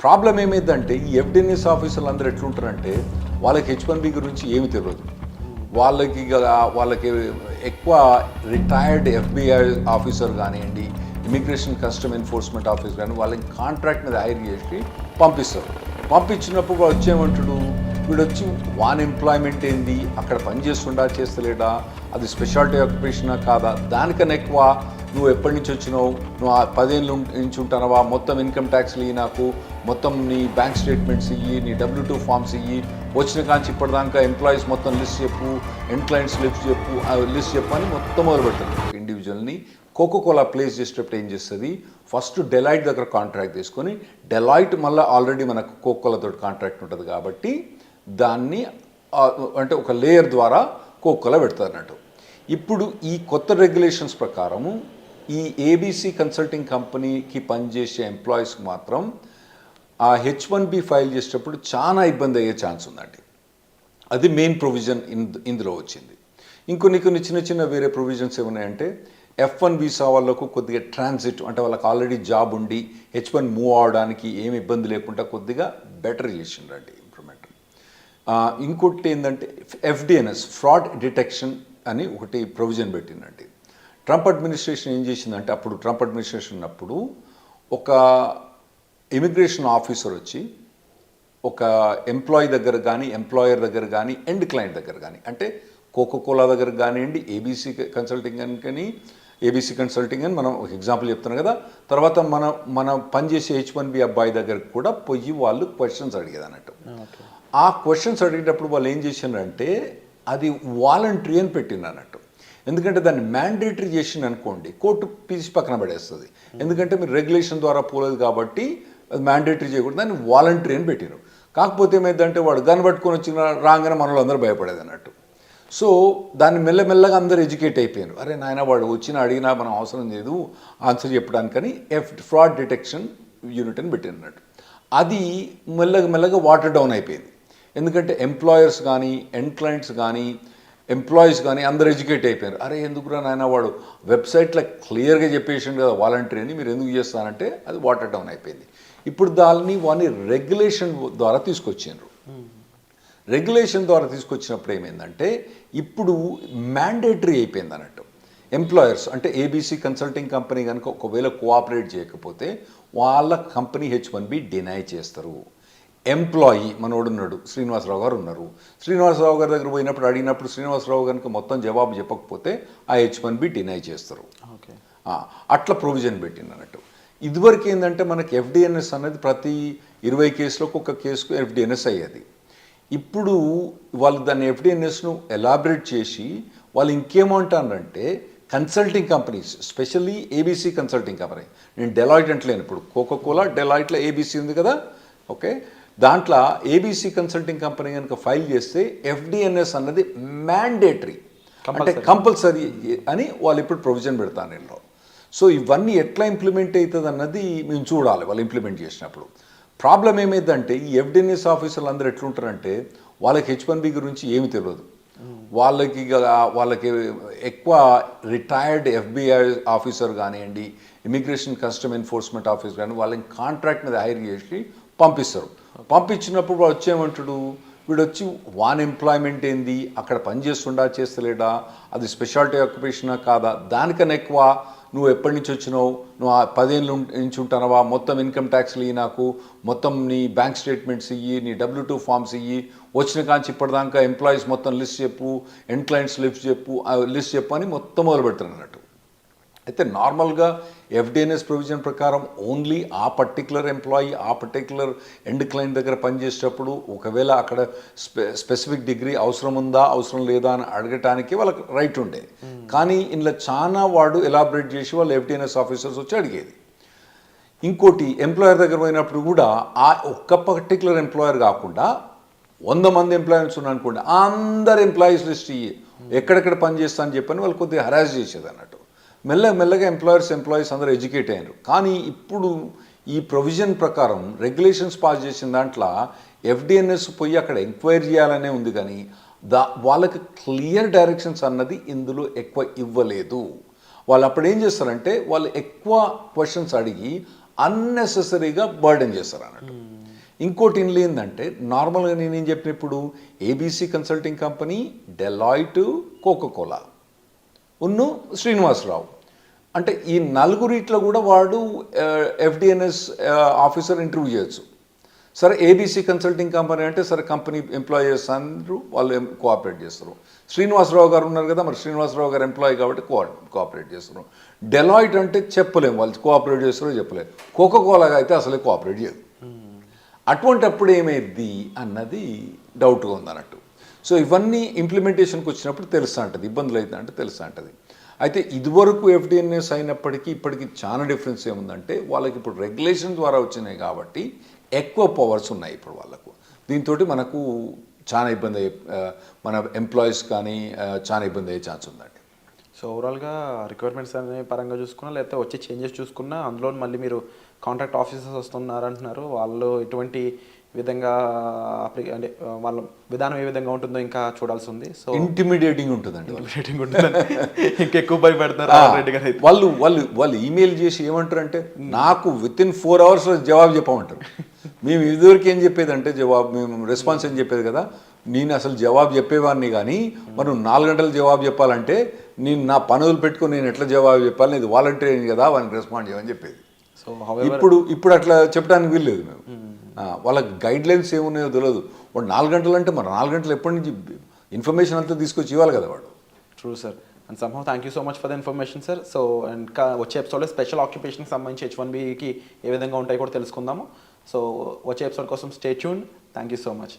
Problem ఏమైందంటే ఈ ఎఫ్డిఎన్ఎస్ ఆఫీసర్లు అందరూ ఎట్లుంటారంటే వాళ్ళకి H1B గురించి ఏమి తెలియదు. వాళ్ళకి ఎక్కువ రిటైర్డ్ FBI ఆఫీసర్ కానివ్వండి, ఇమిగ్రేషన్ కస్టమ్ ఎన్ఫోర్స్మెంట్ ఆఫీసర్ కానీ వాళ్ళకి కాంట్రాక్ట్ మీద హైర్ చేసి పంపిస్తారు. పంపించినప్పుడు వాడు వచ్చేమంటాడు, వీడు వచ్చి వాన్ ఎంప్లాయ్మెంట్ ఏంది, అక్కడ పని చేస్తుండా చేస్తలేడా, అది స్పెషాలిటీ ఆక్యుపేషనా కాదా, దానికన్నా ఎక్కువ నువ్వు ఎప్పటి నుంచి వచ్చినావు, నువ్వు 10 ఏళ్ళ నుంచి ఉంటానవా, మొత్తం ఇన్కమ్ ట్యాక్స్లు ఇయ్యి, నాకు మొత్తం నీ బ్యాంక్ స్టేట్మెంట్స్ ఇయ్యి, నీ W2 ఫామ్స్ ఇయ్యి, వచ్చిన కాంచి ఇప్పటిదాకా ఎంప్లాయీస్ మొత్తం లిస్ట్ చెప్పు, ఎండ్ క్లయింట్స్ లిస్ట్ చెప్పు అని మొత్తం మొదలు పెడతారు. ఇండివిజువల్ని కోకోకోలా ప్లేస్ చేసేటప్పుడు ఏం చేస్తుంది, ఫస్ట్ డెలాయిట్ దగ్గర కాంట్రాక్ట్ తీసుకొని, డెలాయిట్ మళ్ళీ ఆల్రెడీ మనకు కోకోకోలాతో కాంట్రాక్ట్ ఉంటుంది కాబట్టి దాన్ని అంటే ఒక లేయర్ ద్వారా కోకోకోలా పెడతారు అన్నట్టు. ఇప్పుడు ఈ కొత్త రెగ్యులేషన్స్ ప్రకారము ఈ ABC కన్సల్టింగ్ కంపెనీకి పనిచేసే ఎంప్లాయీస్కి మాత్రం ఆ H1B ఫైల్ చేసేటప్పుడు చాలా ఇబ్బంది అయ్యే ఛాన్స్ ఉందండి. అది మెయిన్ ప్రొవిజన్ ఇందులో వచ్చింది. కొన్ని చిన్న వేరే ప్రొవిజన్స్ ఏమున్నాయంటే F1 వీసా వాళ్ళకు కొద్దిగా ట్రాన్సిట్ అంటే వాళ్ళకి ఆల్రెడీ జాబ్ ఉండి H1 మూవ్ అవడానికి ఏమి ఇబ్బంది లేకుండా కొద్దిగా బెటర్ చేసిండ్రండి ఇంప్రూవ్మెంట్. ఇంకోటి ఏంటంటే FDNS ఫ్రాడ్ డిటెక్షన్ అని ఒకటి ప్రొవిజన్ పెట్టిందండి. ట్రంప్ అడ్మినిస్ట్రేషన్ ఏం చేసిందంటే, అప్పుడు ట్రంప్ అడ్మినిస్ట్రేషన్ ఉన్నప్పుడు ఒక ఇమిగ్రేషన్ ఆఫీసర్ వచ్చి ఒక ఎంప్లాయీ దగ్గర కానీ, ఎంప్లాయర్ దగ్గర కానీ, ఎండ్ క్లయింట్ దగ్గర కానీ, అంటే కోకోకోలా దగ్గర కానివ్వండి, ABC కన్సల్టింగ్ అని మనం ఒక ఎగ్జాంపుల్ చెప్తున్నాం కదా, తర్వాత మన పనిచేసే H1B అబ్బాయి దగ్గరకు కూడా పోయి వాళ్ళు క్వశ్చన్స్ అడిగేది అన్నట్టు. ఆ క్వశ్చన్స్ అడిగేటప్పుడు వాళ్ళు ఏం చేసిండ్రంటే అది వాలంటరీ అని పెట్టింది అన్నట్టు. ఎందుకంటే దాన్ని మ్యాండేటరీ చేసింది అనుకోండి, కోర్టు పీసి పక్కన పడేస్తుంది. ఎందుకంటే మీరు రెగ్యులేషన్ ద్వారా పోలేదు కాబట్టి అది మ్యాండేటరీ చేయకూడదు, దాన్ని వాలంటరీ అని పెట్టినారు. కాకపోతే ఏమైందంటే వాడు గన్ పట్టుకొని వచ్చిన రాగానే మన వాళ్ళందరూ భయపడేది అన్నట్టు. సో దాన్ని మెల్లమెల్లగా అందరూ ఎడ్యుకేట్ అయిపోయారు. అరే నాయన వాడు అడిగినా మనం అవసరం లేదు ఆన్సర్ చెప్పడానికని ఫ్రాడ్ డిటెక్షన్ యూనిట్ అని పెట్టినట్టు. అది మెల్లగా వాటర్ డౌన్ అయిపోయింది. ఎందుకంటే ఎంప్లాయర్స్ కానీ, ఎండ్ క్లయింట్స్ కానీ, ఎంప్లాయీస్ కానీ అందరు ఎడ్యుకేట్ అయిపోయారు. అరే ఎందుకురా నాయన వాడు వెబ్సైట్లో క్లియర్గా చెప్పేసిండు కదా వాలంటరీ అని, మీరు ఎందుకు చేస్తారంటే అది వాటర్ డౌన్ అయిపోయింది. ఇప్పుడు వాడిని రెగ్యులేషన్ ద్వారా తీసుకొచ్చిండ్రు. రెగ్యులేషన్ ద్వారా తీసుకొచ్చినప్పుడు ఏమైందంటే ఇప్పుడు మ్యాండేటరీ అయిపోయింది అన్నట్టు. ఎంప్లాయర్స్ అంటే ABC కన్సల్టింగ్ కంపెనీ కనుక ఒకవేళ కోఆపరేట్ చేయకపోతే వాళ్ళ కంపెనీ H1B డినై చేస్తారు. ఎంప్లాయీ మనోడున్నాడు, శ్రీనివాసరావు గారు ఉన్నారు, శ్రీనివాసరావు గారి దగ్గర పోయినప్పుడు అడిగినప్పుడు శ్రీనివాసరావు కనుక మొత్తం జవాబు చెప్పకపోతే ఆ H1B డినై చేస్తారు. అట్లా ప్రొవిజన్ పెట్టింది అన్నట్టు. ఇదివరకు ఏంటంటే మనకి FDNS అనేది ప్రతి 20 కేసులకు ఒక కేసుకు FDNS అయ్యేది. ఇప్పుడు వాళ్ళు దాన్ని FDNSను ఎలాబరేట్ చేసి వాళ్ళు ఇంకేమంటారంటే consulting companies, specially ABC consulting company, నేను డెలాయిట్ అంటలేను, ఇప్పుడు కోకోకోలా డెలాయిట్లో ABC ఉంది కదా, ఓకే, దాంట్లో ABC కన్సల్టింగ్ కంపెనీ కనుక ఫైల్ చేస్తే FDNS అన్నది మ్యాండేటరీ అంటే కంపల్సరీ అని వాళ్ళు ఇప్పుడు ప్రొవిజన్ పెడతాను నేను. సో ఇవన్నీ ఎట్లా ఇంప్లిమెంట్ అవుతుంది అన్నది మేము చూడాలి వాళ్ళు ఇంప్లిమెంట్ చేసినప్పుడు. ప్రాబ్లం ఏమైందంటే ఈ FDNS ఆఫీసర్లు అందరూ ఎట్లుంటారంటే వాళ్ళకి H1B గురించి ఏమి తెలియదు. వాళ్ళకి ఎక్కువ రిటైర్డ్ FBI ఆఫీసర్ కానివ్వండి, ఇమిగ్రేషన్ కస్టమ్ ఎన్ఫోర్స్మెంట్ ఆఫీసర్ కానీ వాళ్ళని కాంట్రాక్ట్ మీద హైర్ చేసి పంపిస్తారు. పంపించినప్పుడు వాడు వచ్చేమంటాడు, వీడు వచ్చి వాన్ ఎంప్లాయ్మెంట్ ఏంది, అక్కడ పని చేస్తుండా చేస్తలేడా, అది స్పెషాలిటీ ఆక్యుపేషనా కాదా, దానికన్నా ఎక్కువ నువ్వు ఎప్పటి నుంచి వచ్చినావు, నువ్వు 10 ఏళ్ళ నుంచి ఉంటానవా, మొత్తం ఇన్కమ్ ట్యాక్స్లు ఇయ్యి, నాకు మొత్తం నీ బ్యాంక్ స్టేట్మెంట్స్ ఇయ్యి, నీ W2 ఫామ్స్ ఇయ్యి, వచ్చిన కాంచి ఇప్పటిదాకా ఎంప్లాయీస్ మొత్తం లిస్ట్ చెప్పు, ఎండ్ క్లయింట్స్ లిస్ట్ చెప్పు అని మొత్తం మొదలు పెడతారు అన్నట్టు. అయితే నార్మల్గా FDNS ప్రొవిజన్ ప్రకారం ఓన్లీ ఆ పర్టికులర్ ఎంప్లాయీ ఆ పర్టికులర్ ఎండ్ క్లయింట్ దగ్గర పనిచేసేటప్పుడు ఒకవేళ అక్కడ స్పెసిఫిక్ డిగ్రీ అవసరం ఉందా అవసరం లేదా అని అడగటానికి వాళ్ళకి రైట్ ఉండే. కానీ ఇందులో చాలా వాడు ఎలాబరేట్ చేసి వాళ్ళు FDNS ఆఫీసర్స్ వచ్చి అడిగేది. ఇంకోటి ఎంప్లాయర్ దగ్గర పోయినప్పుడు కూడా ఆ ఒక్క పర్టికులర్ ఎంప్లాయర్ కాకుండా 100 మంది ఎంప్లాయీస్ ఉన్నారనుకోండి, అందరు ఎంప్లాయీస్ లిస్ట్ ఇయ్యి, ఎక్కడెక్కడ పని చేస్తా అని చెప్పని వాళ్ళు కొద్దిగా హరాస్ చేసేది అన్నట్టు. మెల్లగా ఎంప్లాయీస్ అందరూ ఎడ్యుకేట్ అయ్యారు. కానీ ఇప్పుడు ఈ ప్రొవిజన్ ప్రకారం రెగ్యులేషన్స్ పాస్ చేసిన దాంట్లో FDNS పోయి అక్కడ ఎంక్వైరీ చేయాలనే ఉంది, కానీ వాళ్ళకి క్లియర్ డైరెక్షన్స్ అన్నది ఇందులో ఎక్కువ ఇవ్వలేదు. వాళ్ళు అప్పుడు ఏం చేస్తారంటే వాళ్ళు ఎక్కువ క్వశ్చన్స్ అడిగి అన్నెసెసరీగా బర్డెన్ చేస్తారు అన్నట్టు. ఇంకోటి ఇందులో ఏంటంటే నార్మల్గా నేనేం చెప్పినప్పుడు ABC consulting company, Deloitte, Coca Cola ఉన్ను శ్రీనివాసరావు, అంటే ఈ నలుగురిట్లో కూడా వాడు ఎఫ్డిఎన్ఎస్ ఆఫీసర్ ఇంటర్వ్యూ చేయొచ్చు. సరే ఏబీసీ కన్సల్టింగ్ కంపెనీ అంటే సరే కంపెనీ ఎంప్లాయీస్ అందరూ వాళ్ళు కోఆపరేట్ చేస్తారు. శ్రీనివాసరావు గారు ఉన్నారు కదా, మరి శ్రీనివాసరావు గారు ఎంప్లాయీ కాబట్టి కోఆపరేట్ చేస్తారు. డెలాయిట్ అంటే చెప్పలేము వాళ్ళు కోఆపరేట్ చేస్తారో చెప్పలేము. కోకోకోలాగా అయితే అసలే కోఆపరేట్ చేయదు. అటువంటి అప్పుడు ఏమైంది అన్నది డౌట్గా ఉంది అన్నట్టు. సో ఇవన్నీ ఇంప్లిమెంటేషన్కి వచ్చినప్పుడు తెలుస్తూ ఉంటుంది, ఇబ్బందులు అవుతుందంటే తెలుస్తూ ఉంటుంది. అయితే ఇదివరకు ఎఫ్డిఎన్ఎస్ అయినప్పటికీ ఇప్పటికి చాలా డిఫరెన్స్ ఏముందంటే వాళ్ళకి ఇప్పుడు రెగ్యులేషన్ ద్వారా వచ్చినాయి కాబట్టి ఎక్కువ పవర్స్ ఉన్నాయి ఇప్పుడు వాళ్ళకు. దీంతో మనకు చాలా ఇబ్బంది మన ఎంప్లాయీస్ కానీ చాలా ఇబ్బంది అయ్యే ఛాన్స్ ఉందండి. సో ఓవరాల్గా రిక్వైర్మెంట్స్ అనే పరంగా చూసుకున్నా లేకపోతే వచ్చే చేంజెస్ చూసుకున్నా అందులో మళ్ళీ మీరు కాంట్రాక్ట్ ఆఫీసర్స్ వస్తున్నారు అంటున్నారు. వాళ్ళు ఎటువంటి విధంగా అంటే వాళ్ళ విధానం ఏ విధంగా ఉంటుందో ఇంకా చూడాల్సి ఉంది. సో ఇంటిమిడియేటింగ్ ఉంటుందండి, ఇంటిమిడియేటింగ్ ఉంటుంది, ఇంకెక్కువ భయపెడతారు రెడ్డి గారు అయితే. వాళ్ళు ఈమెయిల్ చేసి ఏమంటారంటే నాకు వితిన్ 4 hours జవాబు చెప్పమంటారు. మేము ఇదివరకు ఏం చెప్పేదంటే మేము రెస్పాన్స్ ఏం చెప్పేది కదా, నేను అసలు జవాబు చెప్పేవాడిని కానీ మనం 4 గంటలు జవాబు చెప్పాలంటే నేను నా పనులు పెట్టుకుని నేను ఎట్లా జవాబు చెప్పాలి, ఇది వాలంటీర్ కదా వాళ్ళని రెస్పాండ్ చేయమని చెప్పేది. సో ఇప్పుడు అట్లా చెప్పడానికి వీల్లేదు. మేము వాళ్ళకి గైడ్ లైన్స్ ఏమున్నాయో తెలియదు. వాడు 4 గంటలు అంటే మరి 4 గంటలు ఎప్పటి నుంచి ఇన్ఫర్మేషన్ అంతా తీసుకొచ్చి ఇవ్వాలి కదా వాడు. True sir. And somehow thank you so much for the information sir. So ఇంకా వచ్చే ఎపిసోడ్లో స్పెషల్ ఆక్యుపేషన్కి సంబంధించి H1Bకి ఏ విధంగా ఉంటాయో కూడా తెలుసుకుందాము. సో వచ్చే ఎపిసోడ్ కోసం stay tune. Thank you so much.